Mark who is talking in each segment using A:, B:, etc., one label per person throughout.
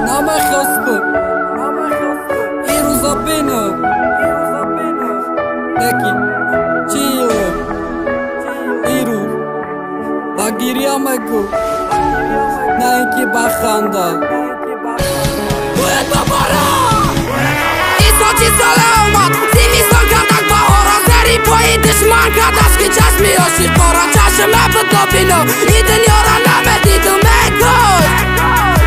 A: نمیخواستم این روزا بینم یکی چیه این روز با گریه مگو نه اینکه بخنده
B: باید ببارا ایسا چی ساله اومد زیمیستان کردک بهارا زری پای دشمن کردش که چشمی عاشق قارا چشمه بدا بینم ای دنیا را نمیدیدم میگوش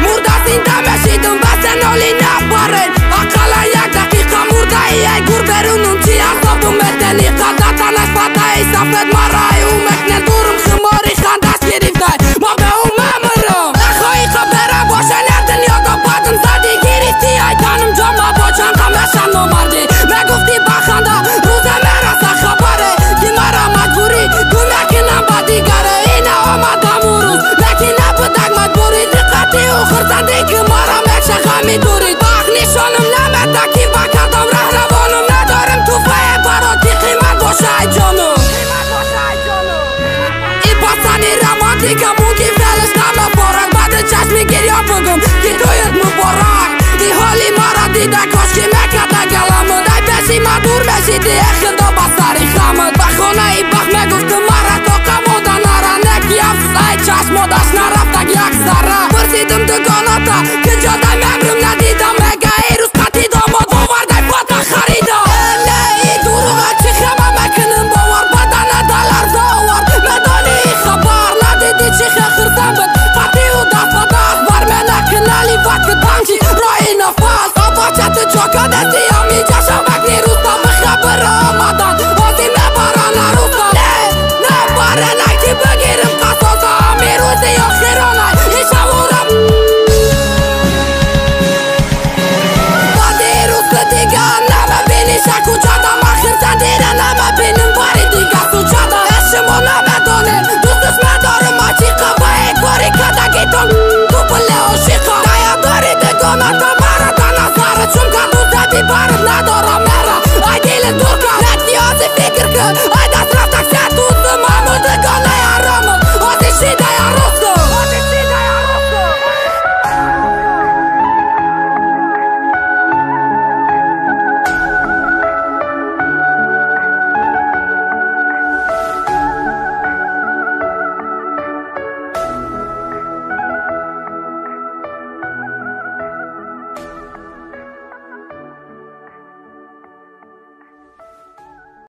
B: مرده زنده میشیدم بس نالی نبارین اقلا یک دقیقه مرده ای گور برونم چی اصابم مدنی قدر تنش پتا ای سفت مرای او مکنه دورم خماری خندش گریفته ما به او ممرم نخواهی خبره باشه نه دنیا دا بدم زدی گریفتی ای تنم جامعه با چند خمشن نمردی میگفتی بخنده روزه میرسه خبره که مرا مجبوری گم نکنم با دیگره اینه آمدم او روز نکنه بدک مجبوری دقتی و خرسندی که مرا میکشه خمی دوری باق نشانم نمیده که بکردم رهروانم ندارم توفه براتی قیمت باشه ای جانم ای پسنی رومانتیکمون که فعلش نمیبارد بعد چشمی گریا بگم که تویت مبارک ای حالی مرا دیده کاش که میکرد